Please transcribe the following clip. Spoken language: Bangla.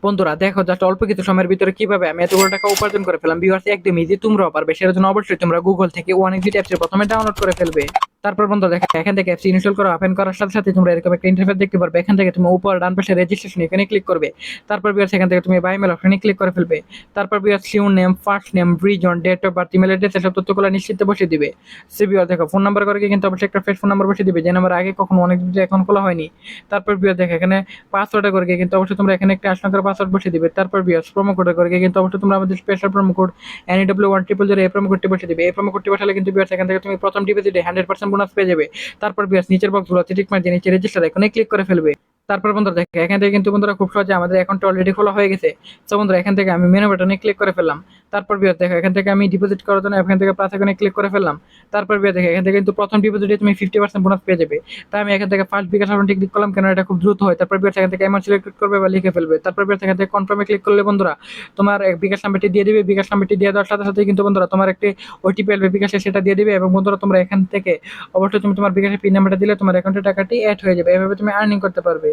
বন্ধুরা দেখো জাস্ট অল্প কিছু সময়ের ভিতরে কিভাবে আমি এতগুলো টাকা উপার্জন করে ফেললাম। ভিউয়ার্স একদম ইজি, তোমরাও পারবে। সেটার জন্য অবশ্যই তোমরা গুগল থেকে OneXBet অ্যাপসের প্রথমে ডাউনলোড করে ফেলবে। তারপর বন্ধু দেখো এখান থেকে অ্যাপস ইনস্টল করা ওপেন করার সাথে সাথে তোমরা এরকম একটা ইন্টারফেস দেখতে পারবে। এখান থেকে তুমি উপর ডান পাশে রেজিস্ট্রেশন এখানে ক্লিক করবে। তারপর ভিউয়ার্স এখান থেকে তুমি বাই মেল অপশনে ক্লিক করে ফেলবে। তারপর viewers surname, first name, reason, date of birth, email address এসব তথ্যগুলো নিশ্চিন্তে বসিয়ে দিবে। ভিউয়ার্স দেখো ফোন নাম্বার করে কিন্তু অবশ্যই একটা ফ্রেশ ফোন নাম্বার বসিয়ে দিবে, যে নাম্বার আগে কখনো OneXBet অ্যাকাউন্ট খোলা হয়নি। তারপর ভিউয়ার্স দেখো এখানে পাসওয়ার্ড করে কিন্তু অবশ্যই তোমরা এখানে একটা 8 সংখ্যার পাসওয়ার্ড বসিয়ে দিবে। তারপর ভিউয়ার্স প্রোমো কোড করে কিন্তু অবশ্যই তোমরা আমাদের স্পেশাল প্রোমো কোড NEW1000 এই প্রোমো কোডটি বসিয়ে দিবে। এই প্রোমো কোডটি বসালে কিন্তু ভিউয়ার্স এখান থেকে তুমি প্রথম ডিপোজিটে 100% বোনাস পেয়ে যাবে। তারপর ভিউয়ার্স নিচের বক্সগুলোতে টিক মার্ক দিয়ে নিচে রেজিস্টার এখানে ক্লিক করে ফেলবে। তারপর বন্ধুরা দেখো এখান থেকে কিন্তু বন্ধুরা খুব সহজে আমাদের অ্যাকাউন্টটা অলরেডি খোলা হয়ে গেছে। তো বন্ধুরা এখান থেকে আমি মেনু বাটনে ক্লিক করে ফেললাম। তারপর ভিউয়ার্স দেখো এখান থেকে আমি ডিপোজিট করার জন্য এখান থেকে প্লাস আইকনে ক্লিক করে ফেললাম। তারপর ভিউয়ার্স দেখো এখান থেকে কিন্তু প্রথম ডিপোজিটে তুমি 50% বোনাস পেয়ে যাবে। তাই আমি এখান থেকে ফার্স্ট বিকাশ অ্যাকাউন্টে ক্লিক করলাম, কেন এটা খুব দ্রুত হয়। তারপর ভিউয়ার্স এখান থেকে অ্যামাউন্ট সিলেক্ট করবে বা লিখে ফেলবে। তারপর ভিউয়ার্স এখান থেকে কনফার্মে ক্লিক করলে বন্ধুরা তোমার বিকাশ নাম্বারটি দিয়ে দিবে। বিকাশ নাম্বারটি দিয়ে দেওয়ার সাথে সাথে কিন্তু বন্ধুরা তোমার একটি ওটিপি আসবে বিকাশে, সেটা দিয়ে দিবে। এবং বন্ধুরা তোমরা এখান থেকে অবশ্যই তুমি তোমার বিকাশের পিন নাম্বারটা দিলে তোমার অ্যাকাউন্টে টাকাটি অ্যাড হয়ে যাবে। এভাবে তুমি আর্নিং করতে পারবে।